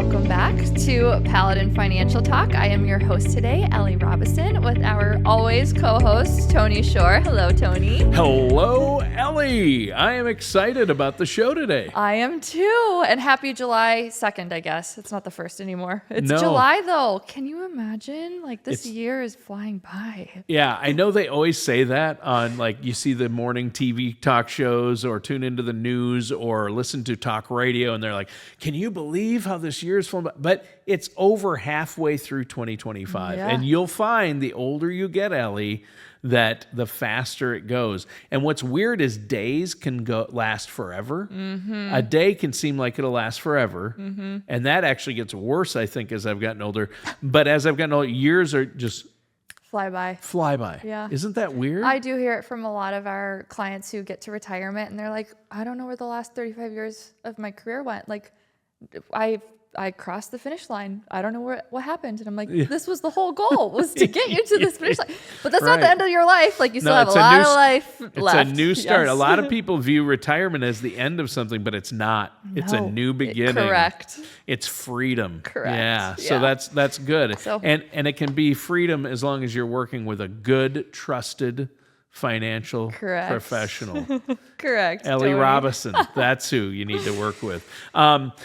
welcome back to Paladin Financial Talk. I am your host today, Ellie Robison, with our always co-host, Tony Shore. Hello, Tony. Hello, Ellie. I am excited about the show today. I am too. And happy July 2nd, I guess. It's not the 1st anymore. It's No. July, though. Can you imagine? Like, this year is flying by. Yeah, I know they always say that on, like, you see the morning TV talk shows or tune into the news or listen to talk radio, and they're like, can you believe how this year is flown by? But it's over halfway through 2025. Yeah. And you'll find the older you get, Ellie, that the faster it goes. And what's weird is days can last forever. Mm-hmm. A day can seem like it'll last forever. Mm-hmm. And that actually gets worse, I think, as I've gotten older. But as I've gotten older, years are just fly by. Yeah. Isn't that weird? I do hear it from a lot of our clients who get to retirement, and they're like, I don't know where the last 35 years of my career went. Like, I crossed the finish line. I don't know what happened. And I'm like, this was the whole goal, was to get you to this finish line. But that's not the end of your life. Like, you still have a lot of life left. It's a new start. Yes. A lot of people view retirement as the end of something, but it's not. It's a new beginning. Correct. It's freedom. Correct. Yeah. So that's good. So, and it can be freedom as long as you're working with a good, trusted financial professional. Correct. Ellie Robison. That's who you need to work with.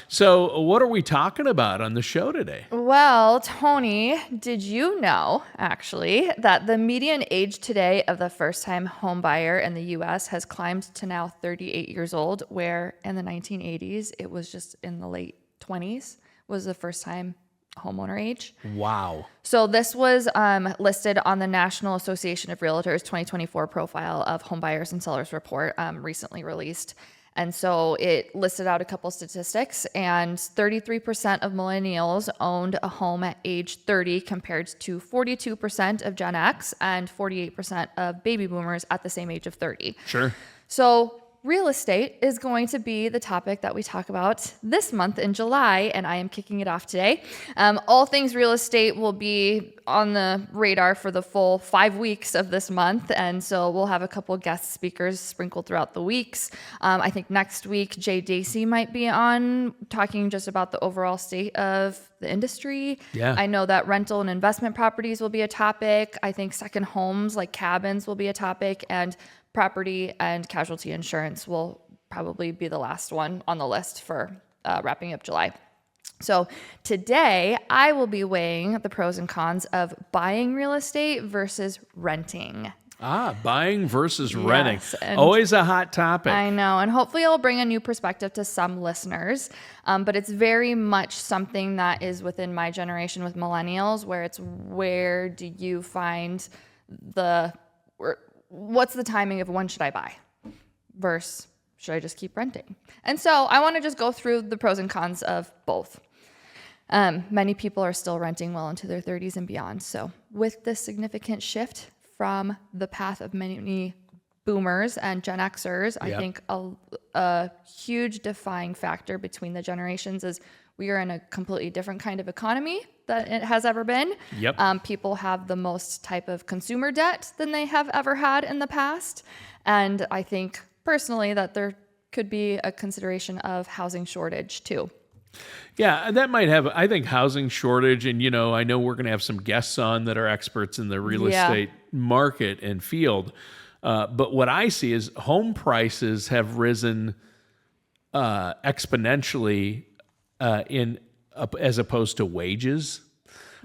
So what are we talking about on the show today? Well, Tony, did you know, actually, that the median age today of the first-time home buyer in the U.S. has climbed to now 38 years old, where in the 1980s, it was just in the late 20s, was the first-time homeowner age. Wow. So this was listed on the National Association of Realtors 2024 profile of home buyers and sellers report recently released. And so it listed out a couple statistics, and 33% of millennials owned a home at age 30 compared to 42% of Gen X and 48% of baby boomers at the same age of 30. Sure. So real estate is going to be the topic that we talk about this month in July, and I am kicking it off today. All things real estate will be on the radar for the full 5 weeks of this month, and so we'll have a couple guest speakers sprinkled throughout the weeks. I think next week, Jay Dacey might be on talking just about the overall state of the industry. Yeah. I know that rental and investment properties will be a topic. I think second homes like cabins will be a topic, and property and casualty insurance will probably be the last one on the list for wrapping up July. So today I will be weighing the pros and cons of buying real estate versus renting. Buying versus renting. And always a hot topic. I know, and hopefully it'll bring a new perspective to some listeners. But it's very much something that is within my generation with millennials, where it's where do you find what's the timing of when should I buy versus should I just keep renting? And so I want to just go through the pros and cons of both. Many people are still renting well into their 30s and beyond. So with this significant shift from the path of many boomers and Gen Xers, I think a huge defying factor between the generations is we are in a completely different kind of economy than it has ever been. Yep. People have the most type of consumer debt than they have ever had in the past. And I think personally that there could be a consideration of housing shortage too. Yeah, that might have, I think, housing shortage. And, I know we're going to have some guests on that are experts in the real estate market and field. But what I see is home prices have risen exponentially as opposed to wages.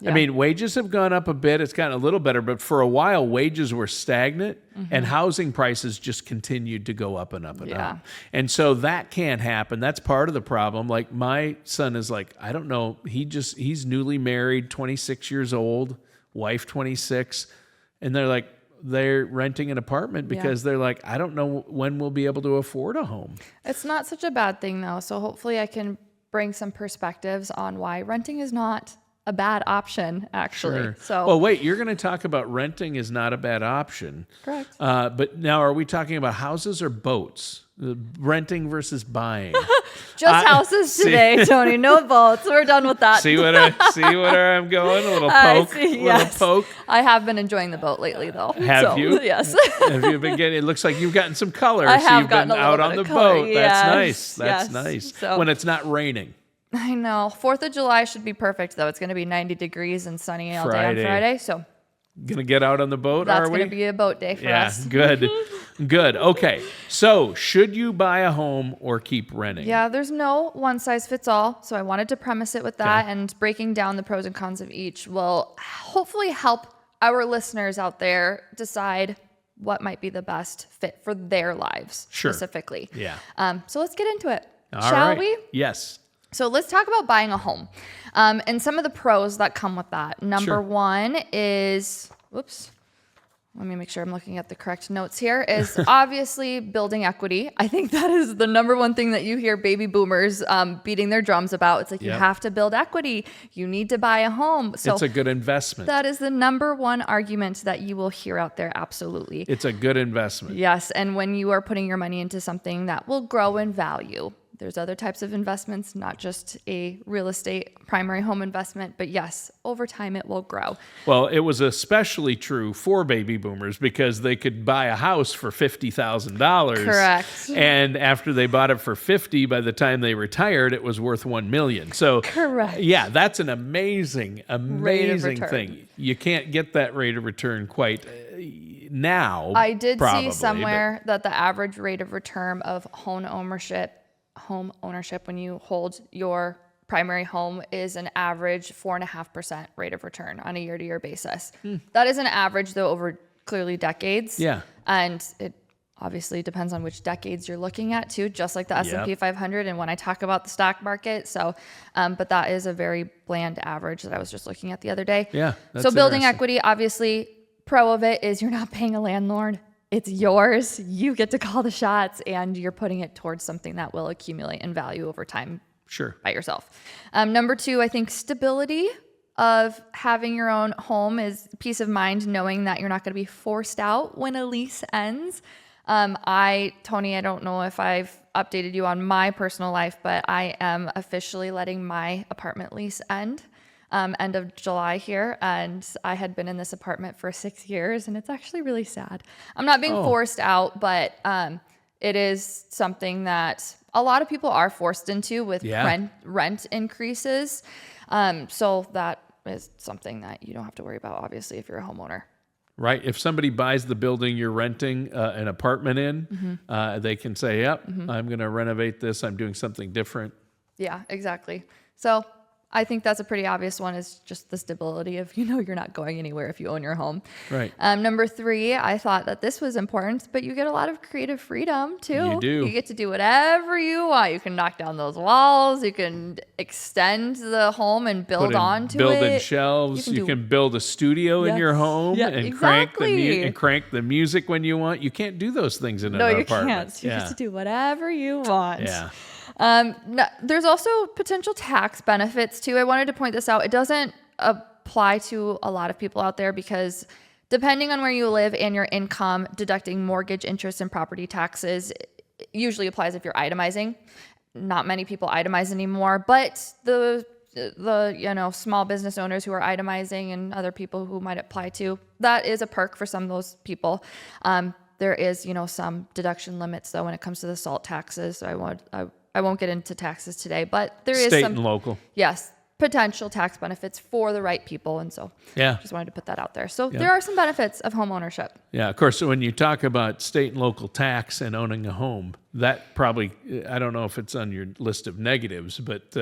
Yeah. I mean, wages have gone up a bit. It's gotten a little better, but for a while, wages were stagnant and housing prices just continued to go up and up and up. And so that can't happen. That's part of the problem. Like my son is like, I don't know. He's newly married, 26 years old, wife 26. And they're renting an apartment because they're like, I don't know when we'll be able to afford a home. It's not such a bad thing though. So hopefully I can bring some perspectives on why renting is not a bad option, actually. Sure. So, well, wait, you're going to talk about renting is not a bad option. Correct. But now are we talking about houses or boats? Renting versus buying? Just houses today, Tony. No boats. We're done with that. See where I'm going? A little poke. Little poke. I have been enjoying the boat lately, though. Have you? Yes. Have you been getting? It looks like you've gotten some color. I have you've gotten been a little out bit on the of color. boat. Yes. That's nice. That's nice. So, when it's not raining. I know. 4th of July should be perfect, though. It's going to be 90 degrees and sunny all day on Friday. So Gonna get out on the boat, that's are we? going to be a boat day for us. Good. Good. Okay. So should you buy a home or keep renting? Yeah, there's no one size fits all. So I wanted to premise it with that, and breaking down the pros and cons of each will hopefully help our listeners out there decide what might be the best fit for their lives specifically. Yeah. So let's get into it. All Shall right. we? Yes. So let's talk about buying a home and some of the pros that come with that. Number one is, let me make sure I'm looking at the correct notes here, is obviously building equity. I think that is the number one thing that you hear baby boomers beating their drums about. It's like, you have to build equity. You need to buy a home. So it's a good investment. that is the number one argument that you will hear out there. Absolutely. It's a good investment. Yes. And when you are putting your money into something that will grow in value, there's other types of investments, not just a real estate primary home investment, but yes, over time it will grow. Well, it was especially true for baby boomers because they could buy a house for $50,000. Correct. And after they bought it for $50,000, by the time they retired, it was worth $1 million. So, correct. Yeah, that's an amazing thing. You can't get that rate of return quite now. I did probably, see somewhere that the average rate of return of home ownership when you hold your primary home is an average 4.5% rate of return on a year-to-year basis. That is an average, though, over clearly decades. Yeah. And it obviously depends on which decades you're looking at too, just like the S&P 500 and when I talk about the stock market. So, but that is a very bland average that I was just looking at the other day. Yeah. So building equity, obviously, pro of it is you're not paying a landlord. It's yours. You get to call the shots, and you're putting it towards something that will accumulate in value over time. Sure. By yourself. Number two, I think stability of having your own home is peace of mind, knowing that you're not going to be forced out when a lease ends. Tony, I don't know if I've updated you on my personal life, but I am officially letting my apartment lease end of July here. And I had been in this apartment for 6 years, and it's actually really sad. I'm not being forced out, but it is something that a lot of people are forced into with rent increases. So that is something that you don't have to worry about, obviously, if you're a homeowner. Right. If somebody buys the building you're renting an apartment in, they can say, I'm going to renovate this. I'm doing something different. Yeah, exactly. So I think that's a pretty obvious one, is just the stability of, you're not going anywhere if you own your home. Right. Number three, I thought that this was important, but you get a lot of creative freedom too. You do. You get to do whatever you want. You can knock down those walls. You can extend the home and build onto it. Build in shelves. You can build a studio in your home and crank the music when you want. You can't do those things in an apartment. No, you can't. You get to do whatever you want. Yeah. There's also potential tax benefits too. I wanted to point this out. It doesn't apply to a lot of people out there because depending on where you live and your income, deducting mortgage interest and property taxes usually applies if you're itemizing. Not many people itemize anymore, but the small business owners who are itemizing and other people who might apply to, that is a perk for some of those people. There is, some deduction limits though when it comes to the SALT taxes. So I won't get into taxes today, but there is state and local. Yes, potential tax benefits for the right people. And so just wanted to put that out there. So there are some benefits of home ownership. Yeah, of course. So when you talk about state and local tax and owning a home, that probably, I don't know if it's on your list of negatives, but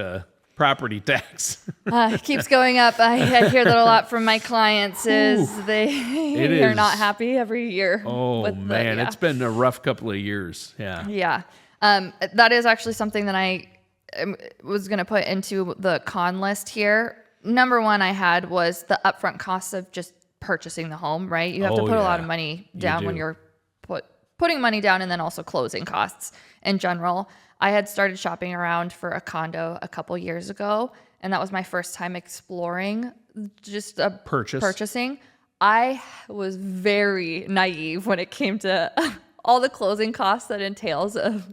property tax. Keeps going up. I hear that a lot from my clients is they're not happy every year. Oh man, it's been a rough couple of years. Yeah. Yeah. That is actually something that I was going to put into the con list here. Number one I had was the upfront costs of just purchasing the home, right? You have to put a lot of money down when you're putting money down, and then also closing costs in general. I had started shopping around for a condo a couple years ago, and that was my first time exploring just purchasing. I was very naive when it came to all the closing costs that entails of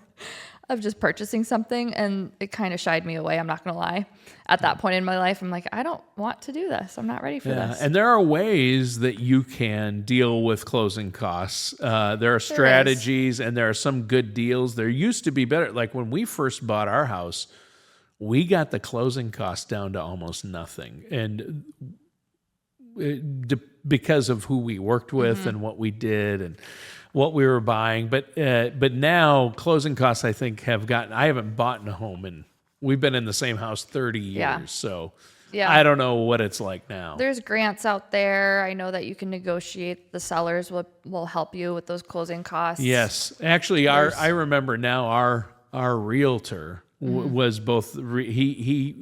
just purchasing something, and it kind of shied me away. I'm not going to lie. At that point in my life, I'm like, I don't want to do this. I'm not ready for this. And there are ways that you can deal with closing costs. There are strategies, and there are some good deals. There used to be better. Like when we first bought our house, we got the closing costs down to almost nothing. And because of who we worked with and what we did and what we were buying. But now closing costs, I think, I haven't bought in a home, and we've been in the same house 30 years. Yeah. So Yeah. I don't know what it's like now. There's grants out there. I know that you can negotiate. The sellers will help you with those closing costs. Yes. Actually, I remember now our realtor was both, he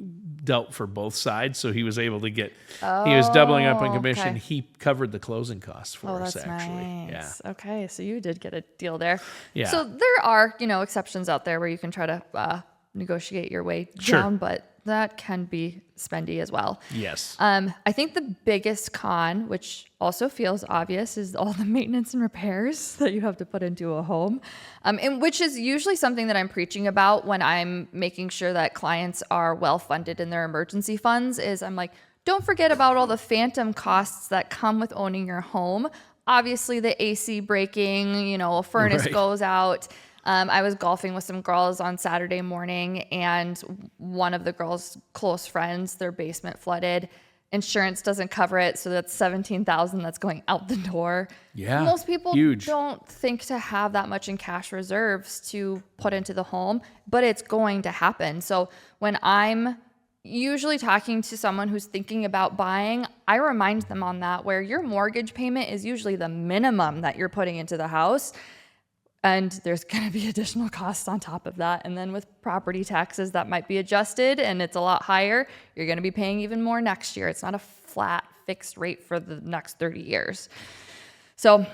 dealt for both sides, so he was able to get, he was doubling up on commission. Okay. He covered the closing costs for us, That's actually. nice. Yeah. Okay, so you did get a deal there. Yeah. So there are, exceptions out there where you can try to negotiate your way Sure. down, but that can be spendy as well. Yes. I think the biggest con, which also feels obvious, is all the maintenance and repairs that you have to put into a home, and which is usually something that I'm preaching about when I'm making sure that clients are well funded in their emergency funds. Is I'm like, don't forget about all the phantom costs that come with owning your home. Obviously, the AC breaking, a furnace Right. goes out. I was golfing with some girls on Saturday morning, and one of the girls' close friends, their basement flooded. Insurance doesn't cover it, so that's $17,000 that's going out the door. Yeah, Most people huge. don't think to have that much in cash reserves to put into the home, but it's going to happen. So when I'm usually talking to someone who's thinking about buying, I remind them on that, where your mortgage payment is usually the minimum that you're putting into the house. And there's going to be additional costs on top of that. And then with property taxes, that might be adjusted and it's a lot higher. You're going to be paying even more next year. It's not a flat fixed rate for the next 30 years. So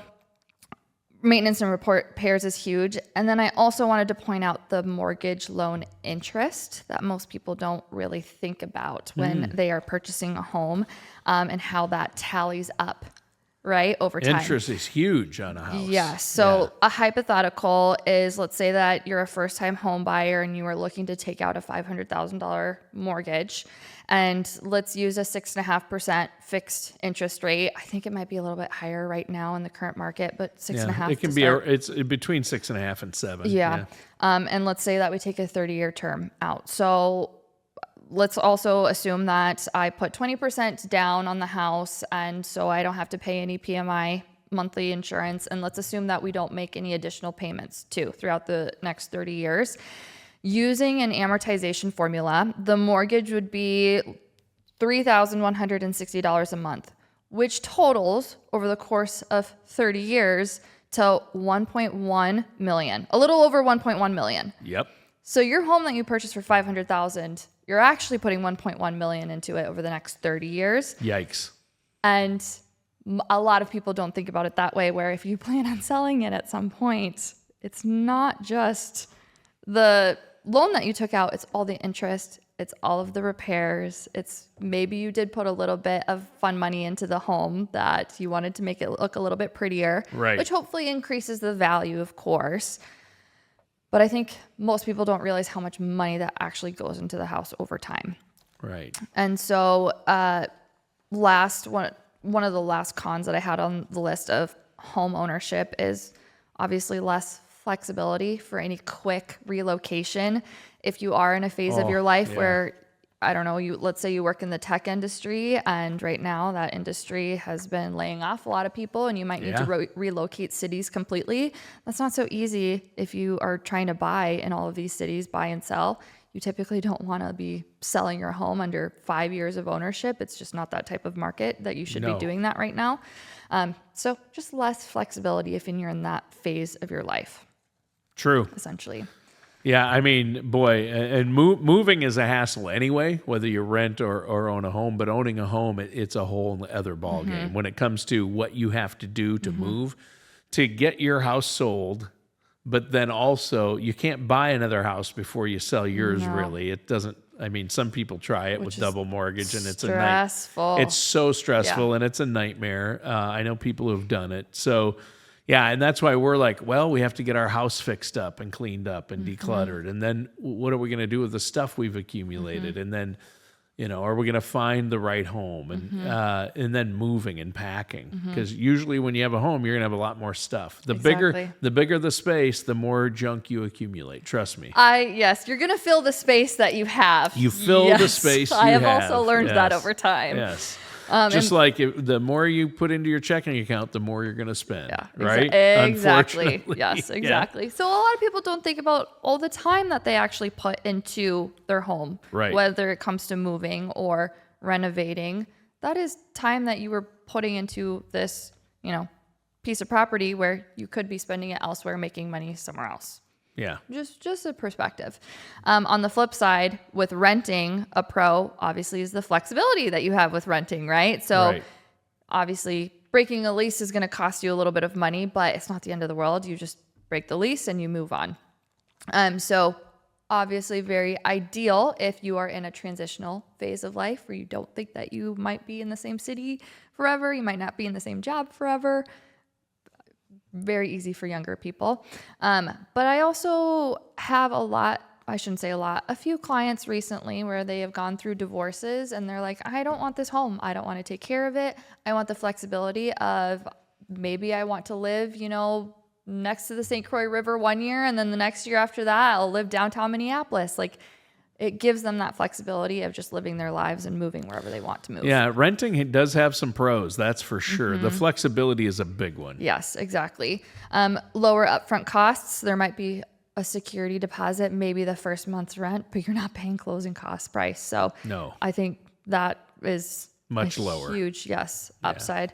maintenance and repairs is huge. And then I also wanted to point out the mortgage loan interest that most people don't really think about when they are purchasing a home, and how that tallies up, right, over time. Interest is huge on a house. Yeah. So a hypothetical is, let's say that you're a first-time home buyer and you are looking to take out a $500,000 mortgage, and let's use a 6.5% fixed interest rate. I think it might be a little bit higher right now in the current market, but 6.5%. It can be, it's between 6.5 and 7. Yeah. And let's say that we take a 30-year term out. So let's also assume that I put 20% down on the house, and so I don't have to pay any PMI monthly insurance. And let's assume that we don't make any additional payments too throughout the next 30 years. Using an amortization formula, the mortgage would be $3,160 a month, which totals over the course of 30 years to $1.1 million, a little over $1.1 million. Yep. So your home that you purchased for $500,000, you're actually putting $1.1 million into it over the next 30 years. Yikes. And a lot of people don't think about it that way, where if you plan on selling it at some point, it's not just the loan that you took out, it's all the interest, it's all of the repairs, it's maybe you did put a little bit of fun money into the home that you wanted to make it look a little bit prettier, right, which hopefully increases the value, of course. But I think most people don't realize how much money that actually goes into the house over time. Right. And so one of the last cons that I had on the list of home ownership is obviously less flexibility for any quick relocation. If you are in a phase of your life where, I don't know, let's say you work in the tech industry, and right now that industry has been laying off a lot of people, and you might need to relocate cities completely. That's not so easy if you are trying to buy in all of these cities, buy and sell. You typically don't want to be selling your home under 5 years of ownership. It's just not that type of market that you should be doing that right now. So just less flexibility if you're in that phase of your life. True. Essentially. Yeah, I mean, boy, and moving is a hassle anyway, whether you rent or own a home. But owning a home, it's a whole other ball game when it comes to what you have to do to move, to get your house sold. But then also, you can't buy another house before you sell yours. No. Really, it doesn't. I mean, some people try it with double mortgage, and it's stressful. It's so stressful, and it's a nightmare. I know people who've done it. So. Yeah, and that's why we're like, well, we have to get our house fixed up and cleaned up and decluttered. And then what are we going to do with the stuff we've accumulated? And then, Are we going to find the right home? And then moving and packing. Because usually when you have a home, you're going to have a lot more stuff. The bigger the space, the more junk you accumulate. Trust me. Yes, you're going to fill the space that you have. You fill the space you have. I have also learned that over time. Yes. Just like the more you put into your checking account, the more you're going to spend. Yeah, right? Exactly. Yes, exactly. Yeah. So a lot of people don't think about all the time that they actually put into their home, right? Whether it comes to moving or renovating. That is time that you were putting into this, piece of property where you could be spending it elsewhere, making money somewhere else. Yeah. Just a perspective. On the flip side, with renting, a pro obviously is the flexibility that you have with renting, right? So obviously breaking a lease is going to cost you a little bit of money, but it's not the end of the world. You just break the lease and you move on. So obviously very ideal if you are in a transitional phase of life where you don't think that you might be in the same city forever. You might not be in the same job forever. Very easy for younger people. But I also have a few clients recently where they have gone through divorces and they're like, I don't want this home. I don't want to take care of it. I want the flexibility of maybe I want to live, next to the St. Croix River one year. And then the next year after that, I'll live downtown Minneapolis. Like, it gives them that flexibility of just living their lives and moving wherever they want to move. Yeah, renting does have some pros, that's for sure. The flexibility is a big one. Yes, exactly. Lower upfront costs. There might be a security deposit, maybe the first month's rent, but you're not paying closing cost price. So no, I think that is much lower. Huge, upside.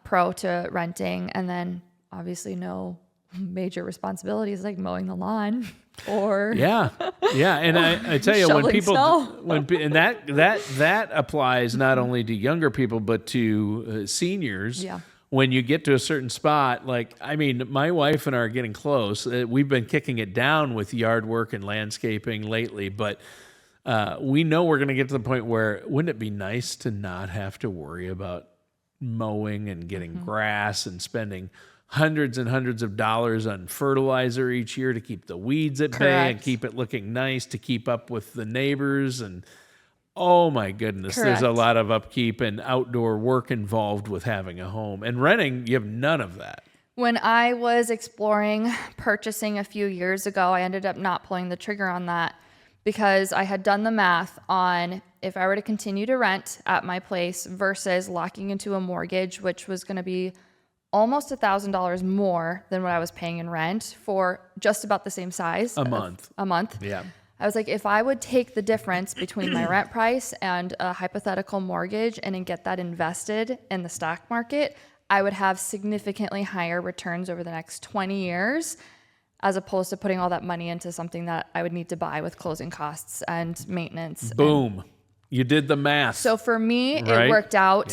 Pro to renting, and then obviously no major responsibilities like mowing the lawn. Or and I tell you, when people and that applies not only to younger people but to seniors. Yeah. When you get to a certain spot, my wife and I are getting close. We've been kicking it down with yard work and landscaping lately, but we know we're going to get to the point where wouldn't it be nice to not have to worry about mowing and getting grass and spending hundreds and hundreds of dollars on fertilizer each year to keep the weeds at bay and keep it looking nice, to keep up with the neighbors. And oh my goodness, there's a lot of upkeep and outdoor work involved with having a home. And renting, you have none of that. When I was exploring purchasing a few years ago, I ended up not pulling the trigger on that because I had done the math on if I were to continue to rent at my place versus locking into a mortgage, which was going to be almost $1,000 more than what I was paying in rent for just about the same size. A month. Yeah. I was like, if I would take the difference between my rent price and a hypothetical mortgage and then get that invested in the stock market, I would have significantly higher returns over the next 20 years, as opposed to putting all that money into something that I would need to buy with closing costs and maintenance. Boom. You did the math. So for me, it worked out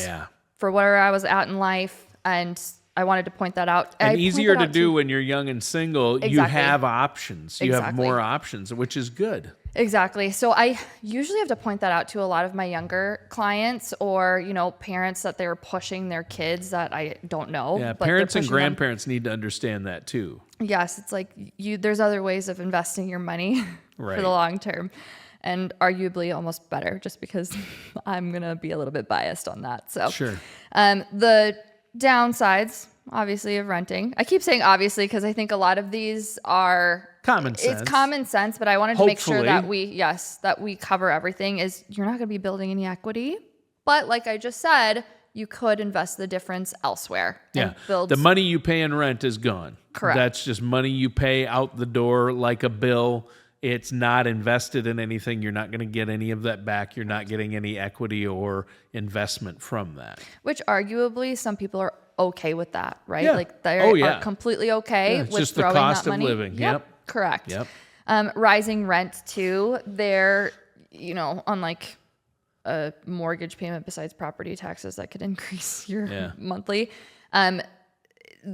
for where I was at in life, and I wanted to point that out. And easier to do when you're young and single. Exactly. You have options. You have more options, which is good. Exactly. So I usually have to point that out to a lot of my younger clients or, parents that they're pushing their kids that I don't know. Yeah, parents and grandparents need to understand that too. Yes, it's like there's other ways of investing your money for the long term. And arguably almost better, just because I'm going to be a little bit biased on that. So sure. The downsides, obviously, of renting. I keep saying obviously because I think a lot of these are common sense. It's common sense, but I wanted to make sure that we cover everything. Is you're not going to be building any equity, but like I just said, you could invest the difference elsewhere. Yeah, the money you pay in rent is gone. Correct. That's just money you pay out the door like a bill. It's not invested in anything. You're not going to get any of that back. You're not getting any equity or investment from that. Which arguably some people are okay with that, right? Yeah. Like they are completely okay with just throwing the cost that money. Of living. Yep. Correct. Yep. Rising rent too. They're, unlike a mortgage payment besides property taxes that could increase your monthly.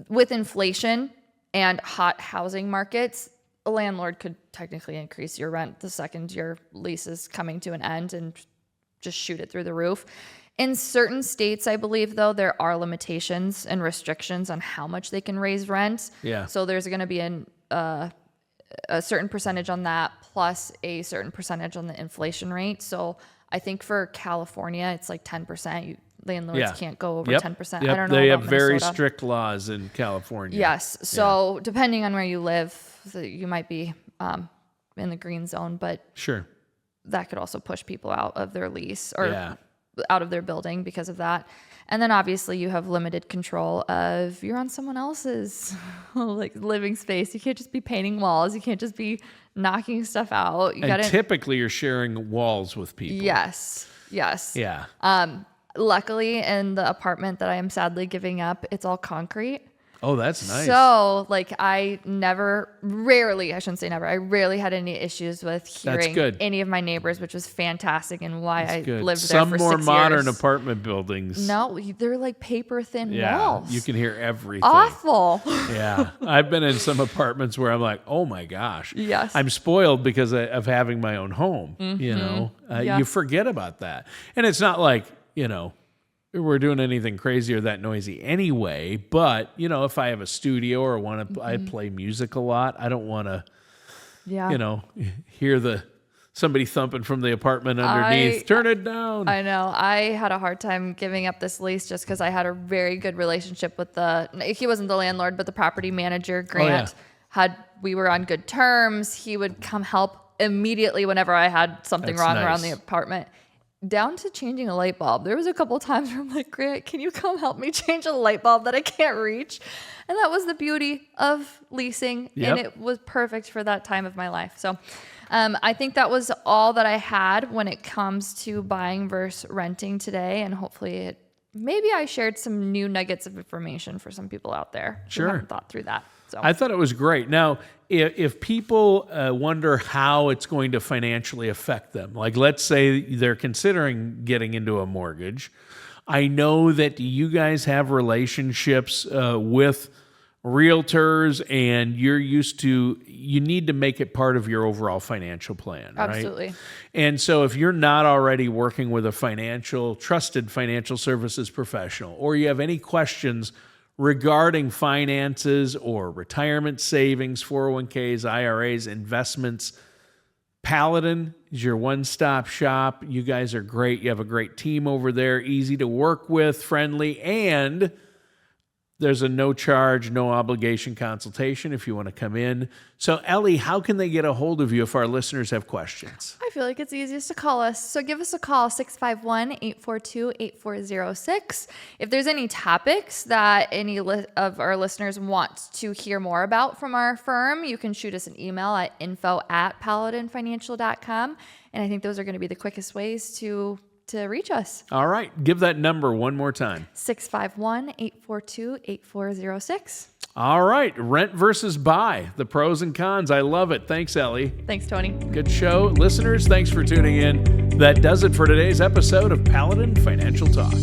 With inflation and hot housing markets, a landlord could technically increase your rent the second your lease is coming to an end and just shoot it through the roof. In certain states, I believe, though, there are limitations and restrictions on how much they can raise rent. Yeah. So there's going to be a certain percentage on that plus a certain percentage on the inflation rate. So I think for California, it's like 10%. Landlords can't go over 10%. I don't know. They about have very Minnesota. strict laws in California. Yes. So depending on where you live, you might be in the green zone, but Sure. that could also push people out of their lease or out of their building because of that. And then obviously you have limited control of you're on someone else's like living space. You can't just be painting walls. You can't just be knocking stuff out. Typically you're sharing walls with people. Yes. Yeah. Luckily in the apartment that I am sadly giving up, it's all concrete. Oh, that's nice. So, like, I rarely had any issues with hearing any of my neighbors, which was fantastic and why I lived there for 6 years. Some more modern apartment buildings. No, they're like paper thin walls. You can hear everything. Awful. Yeah. I've been in some apartments where I'm like, oh my gosh. Yes. I'm spoiled because of having my own home. You know, you forget about that. And it's not like, we're doing anything crazy or that noisy anyway. But, if I have a studio or I play music a lot, I don't want to, hear somebody thumping from the apartment underneath. Turn it down. I know. I had a hard time giving up this lease just because I had a very good relationship with he wasn't the landlord, but the property manager, Grant. We were on good terms. He would come help immediately whenever I had something wrong around the apartment. Down to changing a light bulb. There was a couple times where I'm like, Grant, can you come help me change a light bulb that I can't reach? And that was the beauty of leasing. And it was perfect for that time of my life. So I think that was all that I had when it comes to buying versus renting today. And hopefully maybe I shared some new nuggets of information for some people out there who haven't thought through that. So I thought it was great. Now, if people wonder how it's going to financially affect them, like let's say they're considering getting into a mortgage, I know that you guys have relationships with realtors and you need to make it part of your overall financial plan, right? Absolutely. And so if you're not already working with a trusted financial services professional, or you have any questions regarding finances or retirement savings, 401ks, IRAs, investments, Paladin is your one-stop shop. You guys are great. You have a great team over there, easy to work with, friendly, and there's a no-charge, no-obligation consultation if you want to come in. So, Ellie, how can they get a hold of you if our listeners have questions? I feel like it's easiest to call us. So give us a call, 651-842-8406. If there's any topics that any of our listeners want to hear more about from our firm, you can shoot us an email at info@paladinfinancial.com. And I think those are going to be the quickest ways to reach us. All right. Give that number one more time. 651-842-8406. All right. Rent versus buy. The pros and cons. I love it. Thanks, Ellie. Thanks, Tony. Good show. Listeners, thanks for tuning in. That does it for today's episode of Paladin Financial Talk.